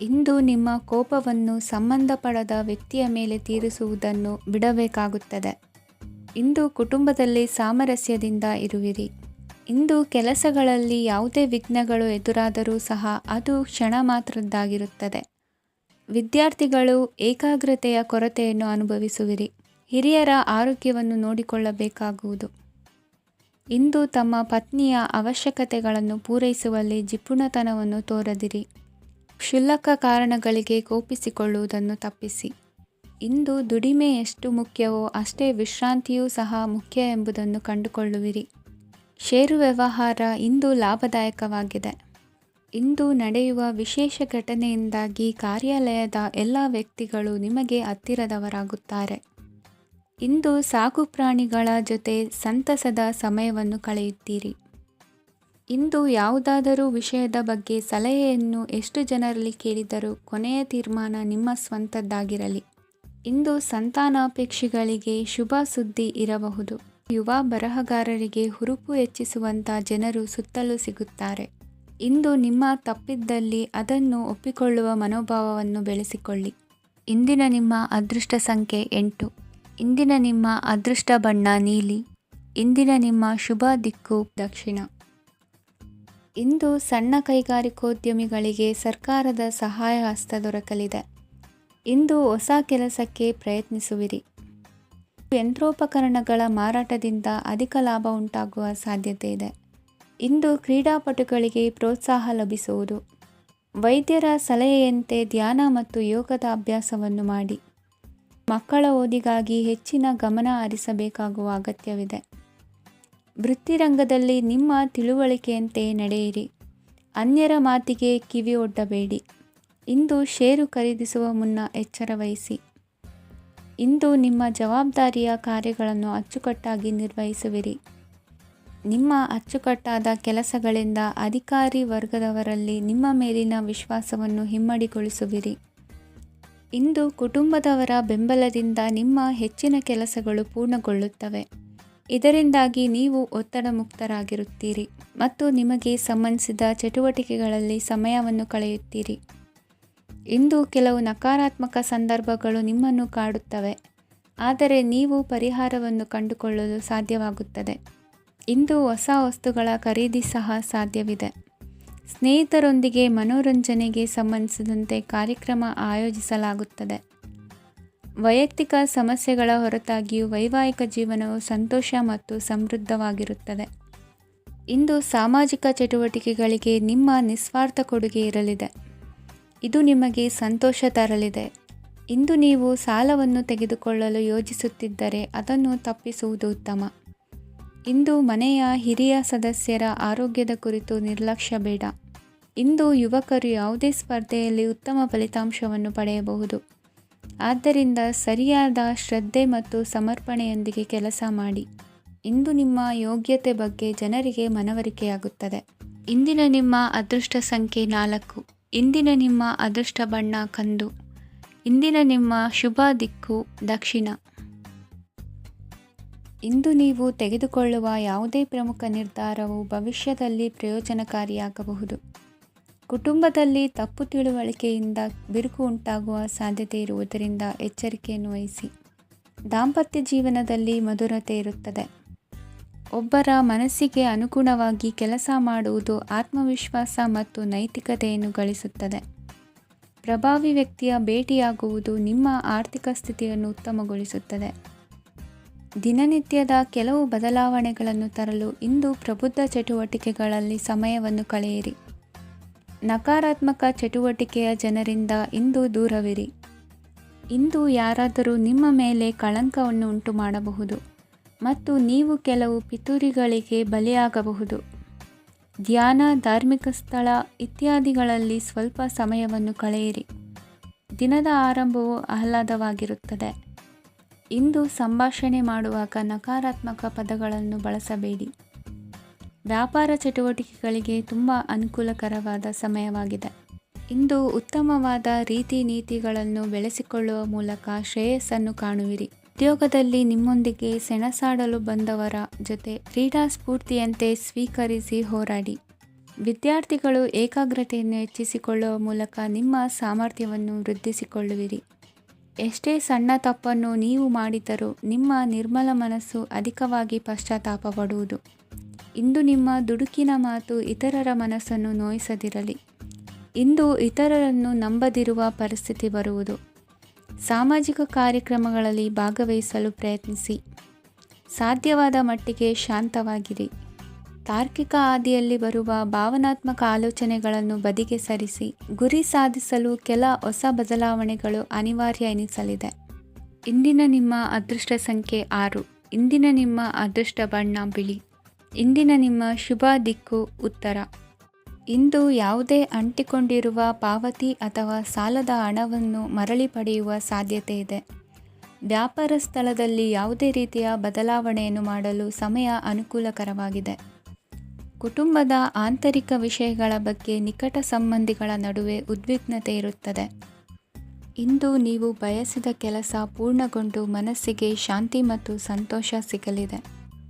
ಇಂದು ನಿಮ್ಮ ಕೋಪವನ್ನು ಸಂಬಂಧಪಡದ ವ್ಯಕ್ತಿಯ ಮೇಲೆ ತೀರಿಸುವುದನ್ನು ಬಿಡಬೇಕಾಗುತ್ತದೆ. ಇಂದು ಕುಟುಂಬದಲ್ಲಿ ಸಾಮರಸ್ಯದಿಂದ ಇರುವಿರಿ. ಇಂದು ಕೆಲಸಗಳಲ್ಲಿ ಯಾವುದೇ ವಿಘ್ನಗಳು ಎದುರಾದರೂ ಸಹ ಅದು ಕ್ಷಣ ಮಾತ್ರದ್ದಾಗಿರುತ್ತದೆ. ವಿದ್ಯಾರ್ಥಿಗಳು ಏಕಾಗ್ರತೆಯ ಕೊರತೆಯನ್ನು ಅನುಭವಿಸುವಿರಿ. ಹಿರಿಯರ ಆರೋಗ್ಯವನ್ನು ನೋಡಿಕೊಳ್ಳಬೇಕಾಗುವುದು. ಇಂದು ತಮ್ಮ ಪತ್ನಿಯ ಅವಶ್ಯಕತೆಗಳನ್ನು ಪೂರೈಸುವಲ್ಲಿ ಜಿಪುಣತನವನ್ನು ತೋರದಿರಿ. ಕ್ಷುಲ್ಲಕ ಕಾರಣಗಳಿಗೆ ಕೋಪಿಸಿಕೊಳ್ಳುವುದನ್ನು ತಪ್ಪಿಸಿ. ಇಂದು ದುಡಿಮೆ ಎಷ್ಟು ಮುಖ್ಯವೋ ಅಷ್ಟೇ ವಿಶ್ರಾಂತಿಯೂ ಸಹ ಮುಖ್ಯ ಎಂಬುದನ್ನು ಕಂಡುಕೊಳ್ಳುವಿರಿ. ಷೇರು ವ್ಯವಹಾರ ಇಂದು ಲಾಭದಾಯಕವಾಗಿದೆ. ಇಂದು ನಡೆಯುವ ವಿಶೇಷ ಘಟನೆಯಿಂದಾಗಿ ಕಾರ್ಯಾಲಯದ ಎಲ್ಲ ವ್ಯಕ್ತಿಗಳು ನಿಮಗೆ ಹತ್ತಿರದವರಾಗುತ್ತಾರೆ. ಇಂದು ಸಾಕು ಪ್ರಾಣಿಗಳ ಜೊತೆ ಸಂತಸದ ಸಮಯವನ್ನು ಕಳೆಯುತ್ತೀರಿ. ಇಂದು ಯಾವುದಾದರೂ ವಿಷಯದ ಬಗ್ಗೆ ಸಲಹೆಯನ್ನು ಎಷ್ಟು ಜನರಲ್ಲಿ ಕೇಳಿದರೂ ಕೊನೆಯ ತೀರ್ಮಾನ ನಿಮ್ಮ ಸ್ವಂತದ್ದಾಗಿರಲಿ. ಇಂದು ಸಂತಾನಾಪೇಕ್ಷಿಗಳಿಗೆ ಶುಭ ಸುದ್ದಿ ಇರಬಹುದು. ಯುವ ಬರಹಗಾರರಿಗೆ ಹುರುಪು ಹೆಚ್ಚಿಸುವಂಥ ಜನರು ಸುತ್ತಲೂ ಸಿಗುತ್ತಾರೆ. ಇಂದು ನಿಮ್ಮ ತಪ್ಪಿದ್ದಲ್ಲಿ ಅದನ್ನು ಒಪ್ಪಿಕೊಳ್ಳುವ ಮನೋಭಾವವನ್ನು ಬೆಳೆಸಿಕೊಳ್ಳಿ. ಇಂದಿನ ನಿಮ್ಮ ಅದೃಷ್ಟ ಸಂಖ್ಯೆ 8. ಇಂದಿನ ನಿಮ್ಮ ಅದೃಷ್ಟ ಬಣ್ಣ ನೀಲಿ. ಇಂದಿನ ನಿಮ್ಮ ಶುಭ ದಿಕ್ಕು ದಕ್ಷಿಣ. ಇಂದು ಸಣ್ಣ ಕೈಗಾರಿಕೋದ್ಯಮಿಗಳಿಗೆ ಸರ್ಕಾರದ ಸಹಾಯ ಹಸ್ತ ದೊರಕಲಿದೆ. ಇಂದು ಹೊಸ ಕೆಲಸಕ್ಕೆ ಪ್ರಯತ್ನಿಸುವಿರಿ. ಯಂತ್ರೋಪಕರಣಗಳ ಮಾರಾಟದಿಂದ ಅಧಿಕ ಲಾಭ ಉಂಟಾಗುವ ಸಾಧ್ಯತೆ ಇದೆ. ಇಂದು ಕ್ರೀಡಾಪಟುಗಳಿಗೆ ಪ್ರೋತ್ಸಾಹ ಲಭಿಸುವುದು. ವೈದ್ಯರ ಸಲಹೆಯಂತೆ ಧ್ಯಾನ ಮತ್ತು ಯೋಗದ ಅಭ್ಯಾಸವನ್ನು ಮಾಡಿ. ಮಕ್ಕಳ ಓದಿಗಾಗಿ ಹೆಚ್ಚಿನ ಗಮನ ಹರಿಸಬೇಕಾಗುವ ಅಗತ್ಯವಿದೆ. ವೃತ್ತಿರಂಗದಲ್ಲಿ ನಿಮ್ಮ ತಿಳುವಳಿಕೆಯಂತೆ ನಡೆಯಿರಿ. ಅನ್ಯರ ಮಾತಿಗೆ ಕಿವಿ ಒಡ್ಡಬೇಡಿ. ಇಂದು ಷೇರು ಖರೀದಿಸುವ ಮುನ್ನ ಎಚ್ಚರ ವಹಿಸಿ. ಇಂದು ನಿಮ್ಮ ಜವಾಬ್ದಾರಿಯ ಕಾರ್ಯಗಳನ್ನು ಅಚ್ಚುಕಟ್ಟಾಗಿ ನಿರ್ವಹಿಸುವಿರಿ. ನಿಮ್ಮ ಅಚ್ಚುಕಟ್ಟಾದ ಕೆಲಸಗಳಿಂದ ಅಧಿಕಾರಿ ವರ್ಗದವರಲ್ಲಿ ನಿಮ್ಮ ಮೇಲಿನ ವಿಶ್ವಾಸವನ್ನು ಇಮ್ಮಡಿಗೊಳಿಸುವಿರಿ. ಇಂದು ಕುಟುಂಬದವರ ಬೆಂಬಲದಿಂದ ನಿಮ್ಮ ಹೆಚ್ಚಿನ ಕೆಲಸಗಳು ಪೂರ್ಣಗೊಳ್ಳುತ್ತವೆ. ಇದರಿಂದಾಗಿ ನೀವು ಒತ್ತಡ ಮುಕ್ತರಾಗಿರುತ್ತೀರಿ ಮತ್ತು ನಿಮಗೆ ಸಂಬಂಧಿಸಿದ ಚಟುವಟಿಕೆಗಳಲ್ಲಿ ಸಮಯವನ್ನು ಕಳೆಯುತ್ತೀರಿ. ಇಂದು ಕೆಲವು ನಕಾರಾತ್ಮಕ ಸಂದರ್ಭಗಳು ನಿಮ್ಮನ್ನು ಕಾಡುತ್ತವೆ, ಆದರೆ ನೀವು ಪರಿಹಾರವನ್ನು ಕಂಡುಕೊಳ್ಳಲು ಸಾಧ್ಯವಾಗುತ್ತದೆ. ಇಂದು ಹೊಸ ವಸ್ತುಗಳ ಖರೀದಿ ಸಹ ಸಾಧ್ಯವಿದೆ. ಸ್ನೇಹಿತರೊಂದಿಗೆ ಮನೋರಂಜನೆಗೆ ಸಂಬಂಧಿಸಿದಂತೆ ಕಾರ್ಯಕ್ರಮ ಆಯೋಜಿಸಲಾಗುತ್ತದೆ. ವೈಯಕ್ತಿಕ ಸಮಸ್ಯೆಗಳ ಹೊರತಾಗಿಯೂ ವೈವಾಹಿಕ ಜೀವನವು ಸಂತೋಷ ಮತ್ತು ಸಮೃದ್ಧವಾಗಿರುತ್ತದೆ. ಇಂದು ಸಾಮಾಜಿಕ ಚಟುವಟಿಕೆಗಳಿಗೆ ನಿಮ್ಮ ನಿಸ್ವಾರ್ಥ ಕೊಡುಗೆ ಇರಲಿದೆ. ಇದು ನಿಮಗೆ ಸಂತೋಷ ತರಲಿದೆ. ಇಂದು ನೀವು ಸಾಲವನ್ನು ತೆಗೆದುಕೊಳ್ಳಲು ಯೋಜಿಸುತ್ತಿದ್ದರೆ ಅದನ್ನು ತಪ್ಪಿಸುವುದು ಉತ್ತಮ. ಇಂದು ಮನೆಯ ಹಿರಿಯ ಸದಸ್ಯರ ಆರೋಗ್ಯದ ಕುರಿತು ನಿರ್ಲಕ್ಷ್ಯ ಬೇಡ. ಇಂದು ಯುವಕರು ಯಾವುದೇ ಸ್ಪರ್ಧೆಯಲ್ಲಿ ಉತ್ತಮ ಫಲಿತಾಂಶವನ್ನು ಪಡೆಯಬಹುದು. ಆದ್ದರಿಂದ ಸರಿಯಾದ ಶ್ರದ್ಧೆ ಮತ್ತು ಸಮರ್ಪಣೆಯೊಂದಿಗೆ ಕೆಲಸ ಮಾಡಿ. ಇಂದು ನಿಮ್ಮ ಯೋಗ್ಯತೆ ಬಗ್ಗೆ ಜನರಿಗೆ ಮನವರಿಕೆಯಾಗುತ್ತದೆ. ಇಂದಿನ ನಿಮ್ಮ ಅದೃಷ್ಟ ಸಂಖ್ಯೆ 4. ಇಂದಿನ ನಿಮ್ಮ ಅದೃಷ್ಟ ಬಣ್ಣ ಕಂದು. ಇಂದಿನ ನಿಮ್ಮ ಶುಭ ದಿಕ್ಕು ದಕ್ಷಿಣ. ಇಂದು ನೀವು ತೆಗೆದುಕೊಳ್ಳುವ ಯಾವುದೇ ಪ್ರಮುಖ ನಿರ್ಧಾರವು ಭವಿಷ್ಯದಲ್ಲಿ ಪ್ರಯೋಜನಕಾರಿಯಾಗಬಹುದು. ಕುಟುಂಬದಲ್ಲಿ ತಪ್ಪು ತಿಳುವಳಿಕೆಯಿಂದ ಬಿರುಕು ಉಂಟಾಗುವ ಸಾಧ್ಯತೆ ಇರುವುದರಿಂದ ಎಚ್ಚರಿಕೆಯನ್ನು ವಹಿಸಿ. ದಾಂಪತ್ಯ ಜೀವನದಲ್ಲಿ ಮಧುರತೆ ಇರುತ್ತದೆ. ಒಬ್ಬರ ಮನಸ್ಸಿಗೆ ಅನುಗುಣವಾಗಿ ಕೆಲಸ ಮಾಡುವುದು ಆತ್ಮವಿಶ್ವಾಸ ಮತ್ತು ನೈತಿಕತೆಯನ್ನು ಗಳಿಸುತ್ತದೆ. ಪ್ರಭಾವಿ ವ್ಯಕ್ತಿಯ ಭೇಟಿಯಾಗುವುದು ನಿಮ್ಮ ಆರ್ಥಿಕ ಸ್ಥಿತಿಯನ್ನು ಉತ್ತಮಗೊಳಿಸುತ್ತದೆ. ದಿನನಿತ್ಯದ ಕೆಲವು ಬದಲಾವಣೆಗಳನ್ನು ತರಲು ಇಂದು ಪ್ರಬುದ್ಧ ಚಟುವಟಿಕೆಗಳಲ್ಲಿ ಸಮಯವನ್ನು ಕಳೆಯಿರಿ. ನಕಾರಾತ್ಮಕ ಚಟುವಟಿಕೆಯ ಜನರಿಂದ ಇಂದು ದೂರವಿರಿ. ಇಂದು ಯಾರಾದರೂ ನಿಮ್ಮ ಮೇಲೆ ಕಳಂಕವನ್ನು ಉಂಟು ಮಾಡಬಹುದು ಮತ್ತು ನೀವು ಕೆಲವು ಪಿತೂರಿಗಳಿಗೆ ಬಲಿಯಾಗಬಹುದು. ಧ್ಯಾನ, ಧಾರ್ಮಿಕ ಸ್ಥಳ ಇತ್ಯಾದಿಗಳಲ್ಲಿ ಸ್ವಲ್ಪ ಸಮಯವನ್ನು ಕಳೆಯಿರಿ. ದಿನದ ಆರಂಭವು ಆಹ್ಲಾದವಾಗಿರುತ್ತದೆ. ಇಂದು ಸಂಭಾಷಣೆ ಮಾಡುವಾಗ ನಕಾರಾತ್ಮಕ ಪದಗಳನ್ನು ಬಳಸಬೇಡಿ. ವ್ಯಾಪಾರ ಚಟುವಟಿಕೆಗಳಿಗೆ ತುಂಬ ಅನುಕೂಲಕರವಾದ ಸಮಯವಾಗಿದೆ. ಇಂದು ಉತ್ತಮವಾದ ರೀತಿ ನೀತಿಗಳನ್ನು ಬೆಳೆಸಿಕೊಳ್ಳುವ ಮೂಲಕ ಶ್ರೇಯಸ್ಸನ್ನು ಕಾಣುವಿರಿ. ಉದ್ಯೋಗದಲ್ಲಿ ನಿಮ್ಮೊಂದಿಗೆ ಸೆಣಸಾಡಲು ಬಂದವರ ಜೊತೆ ಕ್ರೀಡಾ ಸ್ಫೂರ್ತಿಯಂತೆ ಸ್ವೀಕರಿಸಿ ಹೋರಾಡಿ. ವಿದ್ಯಾರ್ಥಿಗಳು ಏಕಾಗ್ರತೆಯನ್ನು ಹೆಚ್ಚಿಸಿಕೊಳ್ಳುವ ಮೂಲಕ ನಿಮ್ಮ ಸಾಮರ್ಥ್ಯವನ್ನು ವೃದ್ಧಿಸಿಕೊಳ್ಳುವಿರಿ. ಎಷ್ಟೇ ಸಣ್ಣ ತಪ್ಪನ್ನು ನೀವು ಮಾಡಿದರೂ ನಿಮ್ಮ ನಿರ್ಮಲ ಮನಸ್ಸು ಅಧಿಕವಾಗಿ ಪಶ್ಚಾತ್ತಾಪ ಪಡುವುದು. ಇಂದು ನಿಮ್ಮ ದುಡುಕಿನ ಮಾತು ಇತರರ ಮನಸ್ಸನ್ನು ನೋಯಿಸದಿರಲಿ. ಇಂದು ಇತರರನ್ನು ನಂಬದಿರುವ ಪರಿಸ್ಥಿತಿ ಬರುವುದು. ಸಾಮಾಜಿಕ ಕಾರ್ಯಕ್ರಮಗಳಲ್ಲಿ ಭಾಗವಹಿಸಲು ಪ್ರಯತ್ನಿಸಿ. ಸಾಧ್ಯವಾದ ಮಟ್ಟಿಗೆ ಶಾಂತವಾಗಿರಿ. ತಾರ್ಕಿಕ ಹಾದಿಯಲ್ಲಿ ಬರುವ ಭಾವನಾತ್ಮಕ ಆಲೋಚನೆಗಳನ್ನು ಬದಿಗೆ ಸರಿಸಿ. ಗುರಿ ಸಾಧಿಸಲು ಕೆಲ ಹೊಸ ಬದಲಾವಣೆಗಳು ಅನಿವಾರ್ಯ ಎನಿಸಲಿದೆ. ಇಂದಿನ ನಿಮ್ಮ ಅದೃಷ್ಟ ಸಂಖ್ಯೆ 6. ಇಂದಿನ ನಿಮ್ಮ ಅದೃಷ್ಟ ಬಣ್ಣ ಬಿಳಿ. ಇಂದಿನ ನಿಮ್ಮ ಶುಭ ದಿಕ್ಕು ಉತ್ತರ. ಇಂದು ಯಾವುದೇ ಅಂಟಿಕೊಂಡಿರುವ ಪಾವತಿ ಅಥವಾ ಸಾಲದ ಹಣವನ್ನು ಮರಳಿ ಪಡೆಯುವ ಸಾಧ್ಯತೆ ಇದೆ. ವ್ಯಾಪಾರ ಸ್ಥಳದಲ್ಲಿ ಯಾವುದೇ ರೀತಿಯ ಬದಲಾವಣೆಯನ್ನು ಮಾಡಲು ಸಮಯ ಅನುಕೂಲಕರವಾಗಿದೆ. ಕುಟುಂಬದ ಆಂತರಿಕ ವಿಷಯಗಳ ಬಗ್ಗೆ ನಿಕಟ ಸಂಬಂಧಿಗಳ ನಡುವೆ ಉದ್ವಿಗ್ನತೆ ಇರುತ್ತದೆ. ಇಂದು ನೀವು ಬಯಸಿದ ಕೆಲಸ ಪೂರ್ಣಗೊಂಡು ಮನಸ್ಸಿಗೆ ಶಾಂತಿ ಮತ್ತು ಸಂತೋಷ ಸಿಗಲಿದೆ.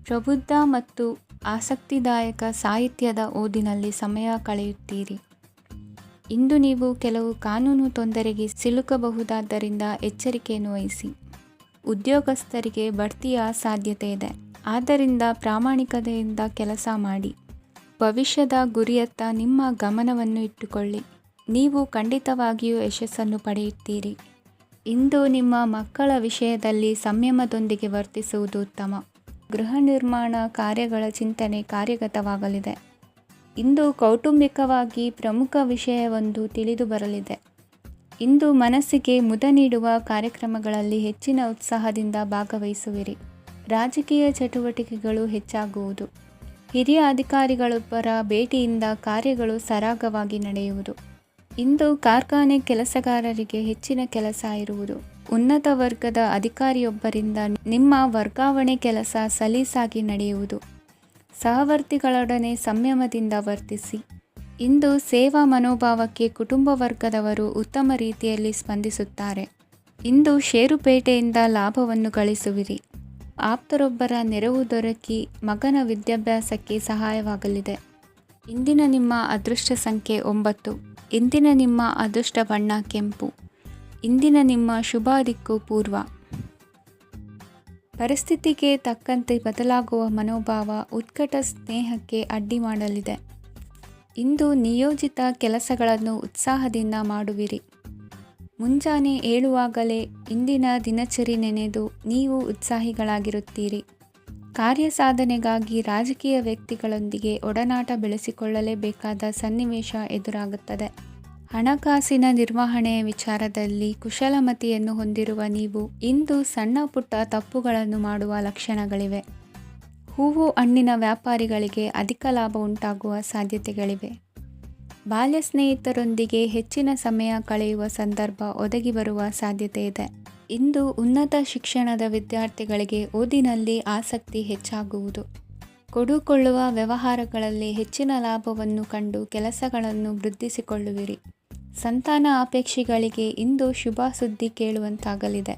ಪ್ರಬುದ್ಧ ಮತ್ತು ಆಸಕ್ತಿದಾಯಕ ಸಾಹಿತ್ಯದ ಓದಿನಲ್ಲಿ ಸಮಯ ಕಳೆಯುತ್ತೀರಿ. ಇಂದು ನೀವು ಕೆಲವು ಕಾನೂನು ತೊಂದರೆಗೆ ಸಿಲುಕಬಹುದಾದ್ದರಿಂದ ಎಚ್ಚರಿಕೆಯನ್ನು ವಹಿಸಿ. ಉದ್ಯೋಗಸ್ಥರಿಗೆ ಬಡ್ತಿಯ ಸಾಧ್ಯತೆ ಇದೆ, ಆದ್ದರಿಂದ ಪ್ರಾಮಾಣಿಕತೆಯಿಂದ ಕೆಲಸ ಮಾಡಿ. ಭವಿಷ್ಯದ ಗುರಿಯತ್ತ ನಿಮ್ಮ ಗಮನವನ್ನು ಇಟ್ಟುಕೊಳ್ಳಿ. ನೀವು ಖಂಡಿತವಾಗಿಯೂ ಯಶಸ್ಸನ್ನು ಪಡೆಯುತ್ತೀರಿ. ಇಂದು ನಿಮ್ಮ ಮಕ್ಕಳ ವಿಷಯದಲ್ಲಿ ಸಂಯಮದೊಂದಿಗೆ ವರ್ತಿಸುವುದು ಉತ್ತಮ. ಗೃಹ ನಿರ್ಮಾಣ ಕಾರ್ಯಗಳ ಚಿಂತನೆ ಕಾರ್ಯಗತವಾಗಲಿದೆ. ಇಂದು ಕೌಟುಂಬಿಕವಾಗಿ ಪ್ರಮುಖ ವಿಷಯವೊಂದು ತಿಳಿದು ಬರಲಿದೆ. ಇಂದು ಮನಸ್ಸಿಗೆ ಮುದ ನೀಡುವ ಕಾರ್ಯಕ್ರಮಗಳಲ್ಲಿ ಹೆಚ್ಚಿನ ಉತ್ಸಾಹದಿಂದ ಭಾಗವಹಿಸುವಿರಿ. ರಾಜಕೀಯ ಚಟುವಟಿಕೆಗಳು ಹೆಚ್ಚಾಗುವುದು. ಹಿರಿಯ ಅಧಿಕಾರಿಗಳೊಬ್ಬರ ಭೇಟಿಯಿಂದ ಕಾರ್ಯಗಳು ಸರಾಗವಾಗಿ ನಡೆಯುವುದು. ಇಂದು ಕಾರ್ಖಾನೆ ಕೆಲಸಗಾರರಿಗೆ ಹೆಚ್ಚಿನ ಕೆಲಸ ಇರುವುದು. ಉನ್ನತ ವರ್ಗದ ಅಧಿಕಾರಿಯೊಬ್ಬರಿಂದ ನಿಮ್ಮ ವರ್ಗಾವಣೆ ಕೆಲಸ ಸಲೀಸಾಗಿ ನಡೆಯುವುದು. ಸಹವರ್ತಿಗಳೊಡನೆ ಸಂಯಮದಿಂದ ವರ್ತಿಸಿ. ಇಂದು ಸೇವಾ ಮನೋಭಾವಕ್ಕೆ ಕುಟುಂಬ ವರ್ಗದವರು ಉತ್ತಮ ರೀತಿಯಲ್ಲಿ ಸ್ಪಂದಿಸುತ್ತಾರೆ. ಇಂದು ಷೇರುಪೇಟೆಯಿಂದ ಲಾಭವನ್ನು ಗಳಿಸುವಿರಿ. ಆಪ್ತರೊಬ್ಬರ ನೆರವು ದೊರಕಿ ಮಗನ ವಿದ್ಯಾಭ್ಯಾಸಕ್ಕೆ ಸಹಾಯವಾಗಲಿದೆ. ಇಂದಿನ ನಿಮ್ಮ ಅದೃಷ್ಟ ಸಂಖ್ಯೆ 9. ಇಂದಿನ ನಿಮ್ಮ ಅದೃಷ್ಟ ಬಣ್ಣ ಕೆಂಪು. ಇಂದಿನ ನಿಮ್ಮ ಶುಭ ದಿಕ್ಕು ಪೂರ್ವ. ಪರಿಸ್ಥಿತಿಗೆ ತಕ್ಕಂತೆ ಬದಲಾಗುವ ಮನೋಭಾವ ಉತ್ಕಟ ಸ್ನೇಹಕ್ಕೆ ಅಡ್ಡಿ ಮಾಡಲಿದೆ. ಇಂದು ನಿಯೋಜಿತ ಕೆಲಸಗಳನ್ನು ಉತ್ಸಾಹದಿಂದ ಮಾಡುವಿರಿ. ಮುಂಜಾನೆ ಏಳುವಾಗಲೇ ಇಂದಿನ ದಿನಚರಿ ನೆನೆದು ನೀವು ಉತ್ಸಾಹಿಗಳಾಗಿರುತ್ತೀರಿ. ಕಾರ್ಯಸಾಧನೆಗಾಗಿ ರಾಜಕೀಯ ವ್ಯಕ್ತಿಗಳೊಂದಿಗೆ ಒಡನಾಟ ಬೆಳೆಸಿಕೊಳ್ಳಲೇಬೇಕಾದ ಸನ್ನಿವೇಶ ಎದುರಾಗುತ್ತದೆ. ಹಣಕಾಸಿನ ನಿರ್ವಹಣೆಯ ವಿಚಾರದಲ್ಲಿ ಕುಶಲಮತಿಯನ್ನು ಹೊಂದಿರುವ ನೀವು ಇಂದು ಸಣ್ಣ ಪುಟ್ಟ ತಪ್ಪುಗಳನ್ನು ಮಾಡುವ ಲಕ್ಷಣಗಳಿವೆ. ಹೂವು ಹಣ್ಣಿನ ವ್ಯಾಪಾರಿಗಳಿಗೆ ಅಧಿಕ ಲಾಭ ಉಂಟಾಗುವ ಸಾಧ್ಯತೆಗಳಿವೆ. ಬಾಲ್ಯ ಸ್ನೇಹಿತರೊಂದಿಗೆ ಹೆಚ್ಚಿನ ಸಮಯ ಕಳೆಯುವ ಸಂದರ್ಭ ಒದಗಿ ಬರುವ ಸಾಧ್ಯತೆ ಇದೆ. ಇಂದು ಉನ್ನತ ಶಿಕ್ಷಣದ ವಿದ್ಯಾರ್ಥಿಗಳಿಗೆ ಓದಿನಲ್ಲಿ ಆಸಕ್ತಿ ಹೆಚ್ಚಾಗುವುದು. ಕೊಡುಕೊಳ್ಳುವ ವ್ಯವಹಾರಗಳಲ್ಲಿ ಹೆಚ್ಚಿನ ಲಾಭವನ್ನು ಕಂಡು ಕೆಲಸಗಳನ್ನು ವೃದ್ಧಿಸಿಕೊಳ್ಳುವಿರಿ. ಸಂತಾನ ಅಪೇಕ್ಷಿಗಳಿಗೆ ಇಂದು ಶುಭ ಸುದ್ದಿ ಕೇಳುವಂತಾಗಲಿದೆ.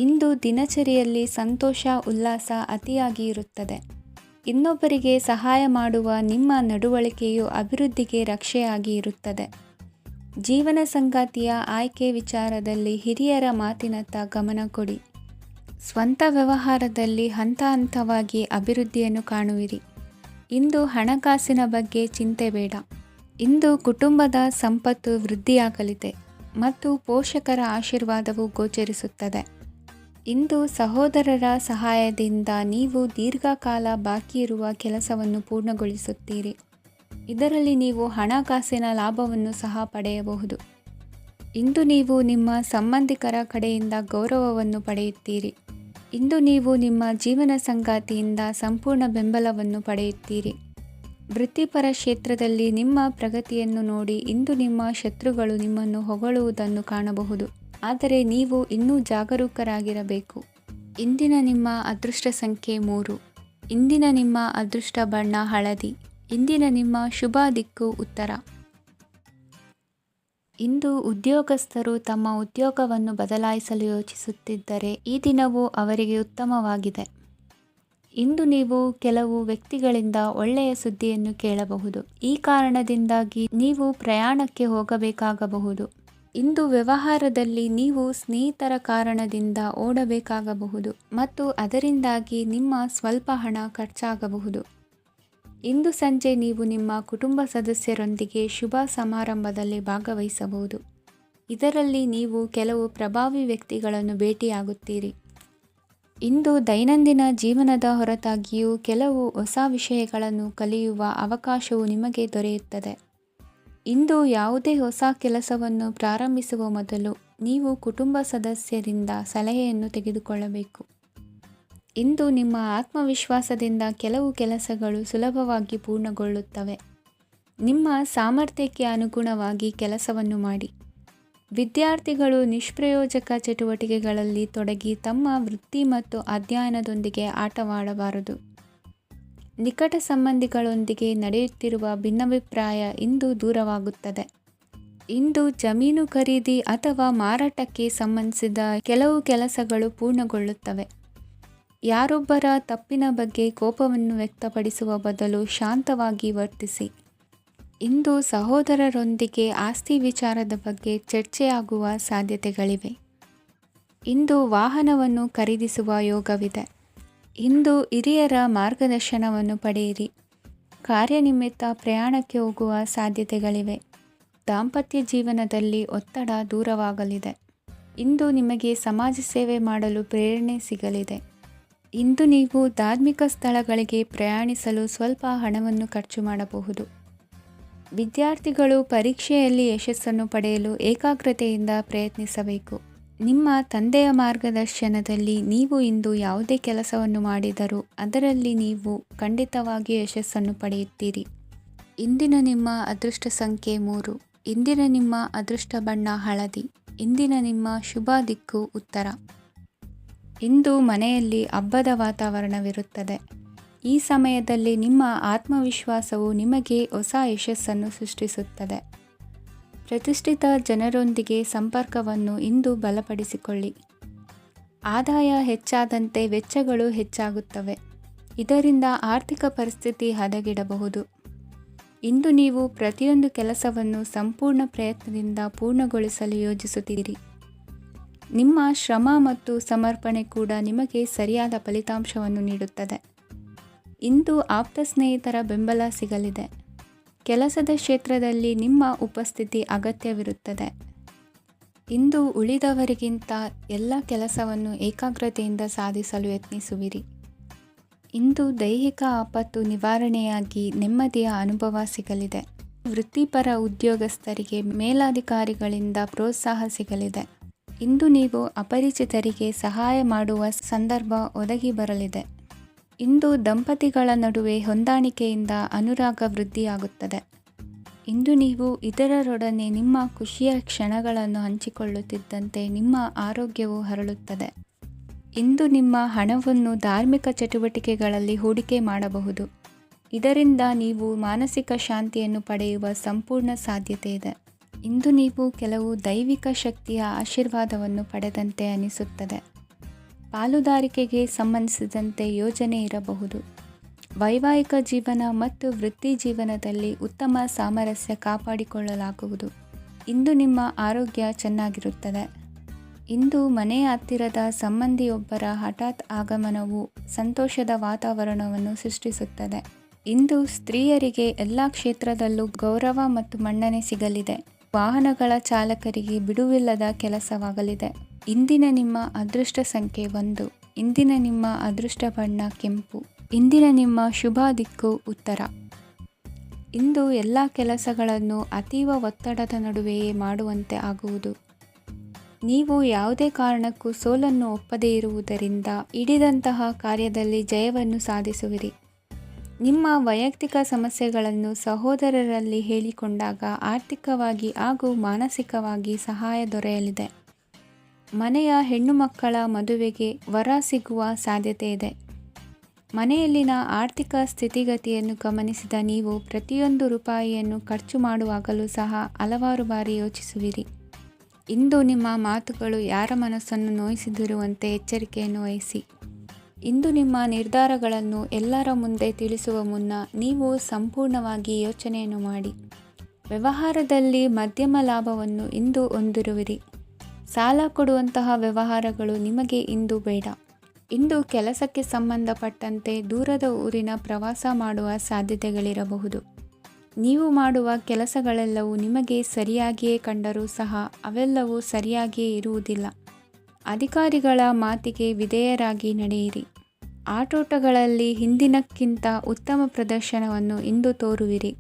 ಇಂದು ದಿನಚರಿಯಲ್ಲಿ ಸಂತೋಷ ಉಲ್ಲಾಸ ಅತಿಯಾಗಿ ಇರುತ್ತದೆ. ಇನ್ನೊಬ್ಬರಿಗೆ ಸಹಾಯ ಮಾಡುವ ನಿಮ್ಮ ನಡವಳಿಕೆಯು ಅಭಿವೃದ್ಧಿಗೆ ರಕ್ಷೆಯಾಗಿ ಇರುತ್ತದೆ. ಜೀವನ ಸಂಗಾತಿಯ ಆಯ್ಕೆ ವಿಚಾರದಲ್ಲಿ ಹಿರಿಯರ ಮಾತಿನತ್ತ ಗಮನ ಕೊಡಿ. ಸ್ವಂತ ವ್ಯವಹಾರದಲ್ಲಿ ಹಂತ ಹಂತವಾಗಿ ಅಭಿವೃದ್ಧಿಯನ್ನು ಕಾಣುವಿರಿ. ಇಂದು ಹಣಕಾಸಿನ ಬಗ್ಗೆ ಚಿಂತೆ ಬೇಡ. ಇಂದು ಕುಟುಂಬದ ಸಂಪತ್ತು ವೃದ್ಧಿಯಾಗಲಿದೆ ಮತ್ತು ಪೋಷಕರ ಆಶೀರ್ವಾದವು ಗೋಚರಿಸುತ್ತದೆ. ಇಂದು ಸಹೋದರರ ಸಹಾಯದಿಂದ ನೀವು ದೀರ್ಘಕಾಲ ಬಾಕಿ ಇರುವ ಕೆಲಸವನ್ನು ಪೂರ್ಣಗೊಳಿಸುತ್ತೀರಿ. ಇದರಲ್ಲಿ ನೀವು ಹಣಕಾಸಿನ ಲಾಭವನ್ನು ಸಹ ಪಡೆಯಬಹುದು. ಇಂದು ನೀವು ನಿಮ್ಮ ಸಂಬಂಧಿಕರ ಕಡೆಯಿಂದ ಗೌರವವನ್ನು ಪಡೆಯುತ್ತೀರಿ. ಇಂದು ನೀವು ನಿಮ್ಮ ಜೀವನ ಸಂಗಾತಿಯಿಂದ ಸಂಪೂರ್ಣ ಬೆಂಬಲವನ್ನು ಪಡೆಯುತ್ತೀರಿ. ವೃತ್ತಿಪರ ಕ್ಷೇತ್ರದಲ್ಲಿ ನಿಮ್ಮ ಪ್ರಗತಿಯನ್ನು ನೋಡಿ ಇಂದು ನಿಮ್ಮ ಶತ್ರುಗಳು ನಿಮ್ಮನ್ನು ಹೊಗಳುವುದನ್ನು ಕಾಣಬಹುದು. ಆದರೆ ನೀವು ಇನ್ನೂ ಜಾಗರೂಕರಾಗಿರಬೇಕು. ಇಂದಿನ ನಿಮ್ಮ ಅದೃಷ್ಟ ಸಂಖ್ಯೆ 3. ಇಂದಿನ ನಿಮ್ಮ ಅದೃಷ್ಟ ಬಣ್ಣ ಹಳದಿ. ಇಂದಿನ ನಿಮ್ಮ ಶುಭ ದಿಕ್ಕು ಉತ್ತರ. ಇಂದು ಉದ್ಯೋಗಸ್ಥರು ತಮ್ಮ ಉದ್ಯೋಗವನ್ನು ಬದಲಾಯಿಸಲು ಯೋಚಿಸುತ್ತಿದ್ದರೆ ಈ ದಿನವೂ ಅವರಿಗೆ ಉತ್ತಮವಾಗಿದೆ. ಇಂದು ನೀವು ಕೆಲವು ವ್ಯಕ್ತಿಗಳಿಂದ ಒಳ್ಳೆಯ ಸುದ್ದಿಯನ್ನು ಕೇಳಬಹುದು. ಈ ಕಾರಣದಿಂದಾಗಿ ನೀವು ಪ್ರಯಾಣಕ್ಕೆ ಹೋಗಬೇಕಾಗಬಹುದು. ಇಂದು ವ್ಯವಹಾರದಲ್ಲಿ ನೀವು ಸ್ನೇಹಿತರ ಕಾರಣದಿಂದ ಓಡಬೇಕಾಗಬಹುದು ಮತ್ತು ಅದರಿಂದಾಗಿ ನಿಮ್ಮ ಸ್ವಲ್ಪ ಹಣ ಖರ್ಚಾಗಬಹುದು. ಇಂದು ಸಂಜೆ ನೀವು ನಿಮ್ಮ ಕುಟುಂಬ ಸದಸ್ಯರೊಂದಿಗೆ ಶುಭ ಸಮಾರಂಭದಲ್ಲಿ ಭಾಗವಹಿಸಬಹುದು. ಇದರಲ್ಲಿ ನೀವು ಕೆಲವು ಪ್ರಭಾವಿ ವ್ಯಕ್ತಿಗಳನ್ನು ಭೇಟಿಯಾಗುತ್ತೀರಿ. ಇಂದು ದೈನಂದಿನ ಜೀವನದ ಹೊರತಾಗಿಯೂ ಕೆಲವು ಹೊಸ ವಿಷಯಗಳನ್ನು ಕಲಿಯುವ ಅವಕಾಶವು ನಿಮಗೆ ದೊರೆಯುತ್ತದೆ. ಇಂದು ಯಾವುದೇ ಹೊಸ ಕೆಲಸವನ್ನು ಪ್ರಾರಂಭಿಸುವ ಮೊದಲು ನೀವು ಕುಟುಂಬ ಸದಸ್ಯರಿಂದ ಸಲಹೆಯನ್ನು ತೆಗೆದುಕೊಳ್ಳಬೇಕು. ಇಂದು ನಿಮ್ಮ ಆತ್ಮವಿಶ್ವಾಸದಿಂದ ಕೆಲವು ಕೆಲಸಗಳು ಸುಲಭವಾಗಿ ಪೂರ್ಣಗೊಳ್ಳುತ್ತವೆ. ನಿಮ್ಮ ಸಾಮರ್ಥ್ಯಕ್ಕೆ ಅನುಗುಣವಾಗಿ ಕೆಲಸವನ್ನು ಮಾಡಿ. ವಿದ್ಯಾರ್ಥಿಗಳು ನಿಷ್ಪ್ರಯೋಜಕ ಚಟುವಟಿಕೆಗಳಲ್ಲಿ ತೊಡಗಿ ತಮ್ಮ ವೃತ್ತಿ ಮತ್ತು ಅಧ್ಯಯನದೊಂದಿಗೆ ಆಟವಾಡಬಾರದು. ನಿಕಟ ಸಂಬಂಧಿಗಳೊಂದಿಗೆ ನಡೆಯುತ್ತಿರುವ ಭಿನ್ನಾಭಿಪ್ರಾಯ ಇಂದು ದೂರವಾಗುತ್ತದೆ. ಇಂದು ಜಮೀನು ಖರೀದಿ ಅಥವಾ ಮಾರಾಟಕ್ಕೆ ಸಂಬಂಧಿಸಿದ ಕೆಲವು ಕೆಲಸಗಳು ಪೂರ್ಣಗೊಳ್ಳುತ್ತವೆ. ಯಾರೊಬ್ಬರ ತಪ್ಪಿನ ಬಗ್ಗೆ ಕೋಪವನ್ನು ವ್ಯಕ್ತಪಡಿಸುವ ಬದಲು ಶಾಂತವಾಗಿ ವರ್ತಿಸಿ. ಇಂದು ಸಹೋದರರೊಂದಿಗೆ ಆಸ್ತಿ ವಿಚಾರದ ಬಗ್ಗೆ ಚರ್ಚೆಯಾಗುವ ಸಾಧ್ಯತೆಗಳಿವೆ. ಇಂದು ವಾಹನವನ್ನು ಖರೀದಿಸುವ ಯೋಗವಿದೆ. ಇಂದು ಹಿರಿಯರ ಮಾರ್ಗದರ್ಶನವನ್ನು ಪಡೆಯಿರಿ. ಕಾರ್ಯನಿಮಿತ್ತ ಪ್ರಯಾಣಕ್ಕೆ ಹೋಗುವ ಸಾಧ್ಯತೆಗಳಿವೆ. ದಾಂಪತ್ಯ ಜೀವನದಲ್ಲಿ ಒತ್ತಡ ದೂರವಾಗಲಿದೆ. ಇಂದು ನಿಮಗೆ ಸಮಾಜ ಸೇವೆ ಮಾಡಲು ಪ್ರೇರಣೆ ಸಿಗಲಿದೆ. ಇಂದು ನೀವು ಧಾರ್ಮಿಕ ಸ್ಥಳಗಳಿಗೆ ಪ್ರಯಾಣಿಸಲು ಸ್ವಲ್ಪ ಹಣವನ್ನು ಖರ್ಚು ಮಾಡಬಹುದು. ವಿದ್ಯಾರ್ಥಿಗಳು ಪರೀಕ್ಷೆಯಲ್ಲಿ ಯಶಸ್ಸನ್ನು ಪಡೆಯಲು ಏಕಾಗ್ರತೆಯಿಂದ ಪ್ರಯತ್ನಿಸಬೇಕು. ನಿಮ್ಮ ತಂದೆಯ ಮಾರ್ಗದರ್ಶನದಲ್ಲಿ ನೀವು ಇಂದು ಯಾವುದೇ ಕೆಲಸವನ್ನು ಮಾಡಿದರೂ ಅದರಲ್ಲಿ ನೀವು ಖಂಡಿತವಾಗಿಯೂ ಯಶಸ್ಸನ್ನು ಪಡೆಯುತ್ತೀರಿ. ಇಂದಿನ ನಿಮ್ಮ ಅದೃಷ್ಟ ಸಂಖ್ಯೆ 3. ಇಂದಿನ ನಿಮ್ಮ ಅದೃಷ್ಟ ಬಣ್ಣ ಹಳದಿ. ಇಂದಿನ ನಿಮ್ಮ ಶುಭ ದಿಕ್ಕು ಉತ್ತರ. ಇಂದು ಮನೆಯಲ್ಲಿ ಹಬ್ಬದ ವಾತಾವರಣವಿರುತ್ತದೆ. ಈ ಸಮಯದಲ್ಲಿ ನಿಮ್ಮ ಆತ್ಮವಿಶ್ವಾಸವು ನಿಮಗೆ ಹೊಸ ಯಶಸ್ಸನ್ನು ಸೃಷ್ಟಿಸುತ್ತದೆ. ಪ್ರತಿಷ್ಠಿತ ಜನರೊಂದಿಗೆ ಸಂಪರ್ಕವನ್ನು ಇಂದು ಬಲಪಡಿಸಿಕೊಳ್ಳಿ. ಆದಾಯ ಹೆಚ್ಚಾದಂತೆ ವೆಚ್ಚಗಳು ಹೆಚ್ಚಾಗುತ್ತವೆ. ಇದರಿಂದ ಆರ್ಥಿಕ ಪರಿಸ್ಥಿತಿ ಹದಗೆಡಬಹುದು. ಇಂದು ನೀವು ಪ್ರತಿಯೊಂದು ಕೆಲಸವನ್ನು ಸಂಪೂರ್ಣ ಪ್ರಯತ್ನದಿಂದ ಪೂರ್ಣಗೊಳಿಸಲು ಯೋಜಿಸುತ್ತೀರಿ. ನಿಮ್ಮ ಶ್ರಮ ಮತ್ತು ಸಮರ್ಪಣೆ ಕೂಡ ನಿಮಗೆ ಸರಿಯಾದ ಫಲಿತಾಂಶವನ್ನು ನೀಡುತ್ತದೆ. ಇಂದು ಆಪ್ತ ಸ್ನೇಹಿತರ ಬೆಂಬಲ ಸಿಗಲಿದೆ. ಕೆಲಸದ ಕ್ಷೇತ್ರದಲ್ಲಿ ನಿಮ್ಮ ಉಪಸ್ಥಿತಿ ಅಗತ್ಯವಿರುತ್ತದೆ. ಇಂದು ಉಳಿದವರಿಗಿಂತ ಎಲ್ಲ ಕೆಲಸವನ್ನು ಏಕಾಗ್ರತೆಯಿಂದ ಸಾಧಿಸಲು ಯತ್ನಿಸುವಿರಿ. ಇಂದು ದೈಹಿಕ ಆಪತ್ತು ನಿವಾರಣೆಯಾಗಿ ನೆಮ್ಮದಿಯ ಅನುಭವ ಸಿಗಲಿದೆ. ವೃತ್ತಿಪರ ಉದ್ಯೋಗಸ್ಥರಿಗೆ ಮೇಲಾಧಿಕಾರಿಗಳಿಂದ ಪ್ರೋತ್ಸಾಹ ಸಿಗಲಿದೆ. ಇಂದು ನೀವು ಅಪರಿಚಿತರಿಗೆ ಸಹಾಯ ಮಾಡುವ ಸಂದರ್ಭ ಒದಗಿ ಬರಲಿದೆ. ಇಂದು ದಂಪತಿಗಳ ನಡುವೆ ಹೊಂದಾಣಿಕೆಯಿಂದ ಅನುರಾಗ ವೃದ್ಧಿಯಾಗುತ್ತದೆ. ಇಂದು ನೀವು ಇತರರೊಡನೆ ನಿಮ್ಮ ಖುಷಿಯ ಕ್ಷಣಗಳನ್ನು ಹಂಚಿಕೊಳ್ಳುತ್ತಿದ್ದಂತೆ ನಿಮ್ಮ ಆರೋಗ್ಯವು ಹರಳುತ್ತದೆ. ಇಂದು ನಿಮ್ಮ ಹಣವನ್ನು ಧಾರ್ಮಿಕ ಚಟುವಟಿಕೆಗಳಲ್ಲಿ ಹೂಡಿಕೆ ಮಾಡಬಹುದು. ಇದರಿಂದ ನೀವು ಮಾನಸಿಕ ಶಾಂತಿಯನ್ನು ಪಡೆಯುವ ಸಂಪೂರ್ಣ ಸಾಧ್ಯತೆ ಇದೆ. ಇಂದು ನೀವು ಕೆಲವು ದೈವಿಕ ಶಕ್ತಿಯ ಆಶೀರ್ವಾದವನ್ನು ಪಡೆದಂತೆ ಅನಿಸುತ್ತದೆ. ಪಾಲುದಾರಿಕೆಗೆ ಸಂಬಂಧಿಸಿದಂತೆ ಯೋಜನೆ ಇರಬಹುದು. ವೈವಾಹಿಕ ಜೀವನ ಮತ್ತು ವೃತ್ತಿ ಜೀವನದಲ್ಲಿ ಉತ್ತಮ ಸಾಮರಸ್ಯ ಕಾಪಾಡಿಕೊಳ್ಳಲಾಗುವುದು. ಇಂದು ನಿಮ್ಮ ಆರೋಗ್ಯ ಚೆನ್ನಾಗಿರುತ್ತದೆ. ಇಂದು ಮನೆಯ ಹತ್ತಿರದ ಸಂಬಂಧಿಯೊಬ್ಬರ ಹಠಾತ್ ಆಗಮನವು ಸಂತೋಷದ ವಾತಾವರಣವನ್ನು ಸೃಷ್ಟಿಸುತ್ತದೆ. ಇಂದು ಸ್ತ್ರೀಯರಿಗೆ ಎಲ್ಲ ಕ್ಷೇತ್ರದಲ್ಲೂ ಗೌರವ ಮತ್ತು ಮನ್ನಣೆ ಸಿಗಲಿದೆ. ವಾಹನಗಳ ಚಾಲಕರಿಗೆ ಬಿಡುವಿಲ್ಲದ ಕೆಲಸವಾಗಲಿದೆ. ಇಂದಿನ ನಿಮ್ಮ ಅದೃಷ್ಟ ಸಂಖ್ಯೆ 1. ಇಂದಿನ ನಿಮ್ಮ ಅದೃಷ್ಟ ಬಣ್ಣ ಕೆಂಪು. ಇಂದಿನ ನಿಮ್ಮ ಶುಭ ದಿಕ್ಕು ಉತ್ತರ. ಇಂದು ಎಲ್ಲ ಕೆಲಸಗಳನ್ನು ಅತೀವ ಒತ್ತಡದ ನಡುವೆಯೇ ಮಾಡುವಂತೆ ಆಗುವುದು. ನೀವು ಯಾವುದೇ ಕಾರಣಕ್ಕೂ ಸೋಲನ್ನು ಒಪ್ಪದೇ ಇರುವುದರಿಂದ ಹಿಡಿದಂತಹ ಕಾರ್ಯದಲ್ಲಿ ಜಯವನ್ನು ಸಾಧಿಸುವಿರಿ. ನಿಮ್ಮ ವೈಯಕ್ತಿಕ ಸಮಸ್ಯೆಗಳನ್ನು ಸಹೋದರರಲ್ಲಿ ಹೇಳಿಕೊಂಡಾಗ ಆರ್ಥಿಕವಾಗಿ ಹಾಗೂ ಮಾನಸಿಕವಾಗಿ ಸಹಾಯ ದೊರೆಯಲಿದೆ. ಮನೆಯ ಹೆಣ್ಣು ಮಕ್ಕಳ ಮದುವೆಗೆ ವರ ಸಿಗುವ ಸಾಧ್ಯತೆ ಇದೆ. ಮನೆಯಲ್ಲಿನ ಆರ್ಥಿಕ ಸ್ಥಿತಿಗತಿಯನ್ನು ಗಮನಿಸಿದ ನೀವು ಪ್ರತಿಯೊಂದು ರೂಪಾಯಿಯನ್ನು ಖರ್ಚು ಮಾಡುವಾಗಲೂ ಸಹ ಹಲವಾರು ಬಾರಿ ಯೋಚಿಸುವಿರಿ. ಇಂದು ನಿಮ್ಮ ಮಾತುಗಳು ಯಾರ ಮನಸ್ಸನ್ನು ನೋಯಿಸಿದಿರುವಂತೆ ಎಚ್ಚರಿಕೆಯನ್ನು ವಹಿಸಿ. ಇಂದು ನಿಮ್ಮ ನಿರ್ಧಾರಗಳನ್ನು ಎಲ್ಲರ ಮುಂದೆ ತಿಳಿಸುವ ಮುನ್ನ ನೀವು ಸಂಪೂರ್ಣವಾಗಿ ಯೋಚನೆಯನ್ನು ಮಾಡಿ. ವ್ಯವಹಾರದಲ್ಲಿ ಮಧ್ಯಮ ಲಾಭವನ್ನು ಇಂದು ಹೊಂದಿರುವಿರಿ. ಸಾಲ ಕೊಡುವಂತಹ ವ್ಯವಹಾರಗಳು ನಿಮಗೆ ಇಂದು ಬೇಡ. ಇಂದು ಕೆಲಸಕ್ಕೆ ಸಂಬಂಧಪಟ್ಟಂತೆ ದೂರದ ಊರಿನ ಪ್ರವಾಸ ಮಾಡುವ ಸಾಧ್ಯತೆಗಳಿರಬಹುದು. ನೀವು ಮಾಡುವ ಕೆಲಸಗಳೆಲ್ಲವೂ ನಿಮಗೆ ಸರಿಯಾಗಿಯೇ ಕಂಡರೂ ಸಹ ಅವೆಲ್ಲವೂ ಸರಿಯಾಗಿಯೇ ಇರುವುದಿಲ್ಲ. ಅಧಿಕಾರಿಗಳ ಮಾತಿಗೆ ವಿಧೇಯರಾಗಿ ನಡೆಯಿರಿ. ಆಟೋಟಗಳಲ್ಲಿ ಹಿಂದಿನಕ್ಕಿಂತ ಉತ್ತಮ ಪ್ರದರ್ಶನವನ್ನು ಇಂದು ತೋರುವಿರಿ.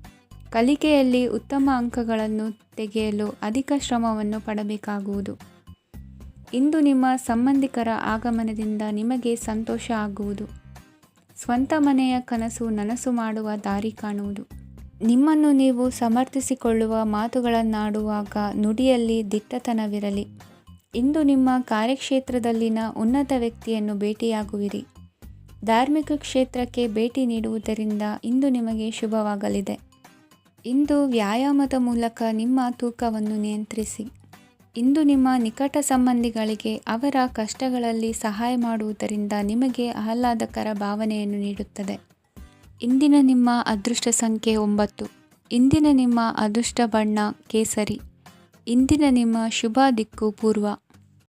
ಕಲಿಕೆಯಲ್ಲಿ ಉತ್ತಮ ಅಂಕಗಳನ್ನು ತೆಗೆಯಲು ಅಧಿಕ ಶ್ರಮವನ್ನು ಪಡಬೇಕಾಗುವುದು. ಇಂದು ನಿಮ್ಮ ಸಂಬಂಧಿಕರ ಆಗಮನದಿಂದ ನಿಮಗೆ ಸಂತೋಷ ಆಗುವುದು. ಸ್ವಂತ ಮನೆಯ ಕನಸು ನನಸು ಮಾಡುವ ದಾರಿ ಕಾಣುವುದು. ನಿಮ್ಮನ್ನು ನೀವು ಸಮರ್ಥಿಸಿಕೊಳ್ಳುವ ಮಾತುಗಳನ್ನಾಡುವಾಗ ನುಡಿಯಲ್ಲಿ ದಿಟ್ಟತನವಿರಲಿ. ಇಂದು ನಿಮ್ಮ ಕಾರ್ಯಕ್ಷೇತ್ರದಲ್ಲಿನ ಉನ್ನತ ವ್ಯಕ್ತಿಯನ್ನು ಭೇಟಿಯಾಗುವಿರಿ. ಧಾರ್ಮಿಕ ಕ್ಷೇತ್ರಕ್ಕೆ ಭೇಟಿ ನೀಡುವುದರಿಂದ ಇಂದು ನಿಮಗೆ ಶುಭವಾಗಲಿದೆ. ಇಂದು ವ್ಯಾಯಾಮದ ಮೂಲಕ ನಿಮ್ಮ ತೂಕವನ್ನು ನಿಯಂತ್ರಿಸಿ. ಇಂದು ನಿಮ್ಮ ನಿಕಟ ಸಂಬಂಧಿಗಳಿಗೆ ಅವರ ಕಷ್ಟಗಳಲ್ಲಿ ಸಹಾಯ ಮಾಡುವುದರಿಂದ ನಿಮಗೆ ಆಹ್ಲಾದಕರ ಭಾವನೆಯನ್ನು ನೀಡುತ್ತದೆ. ಇಂದಿನ ನಿಮ್ಮ ಅದೃಷ್ಟ ಸಂಖ್ಯೆ 9. ಇಂದಿನ ನಿಮ್ಮ ಅದೃಷ್ಟ ಬಣ್ಣ ಕೇಸರಿ. ಇಂದಿನ ನಿಮ್ಮ ಶುಭ ದಿಕ್ಕು ಪೂರ್ವ.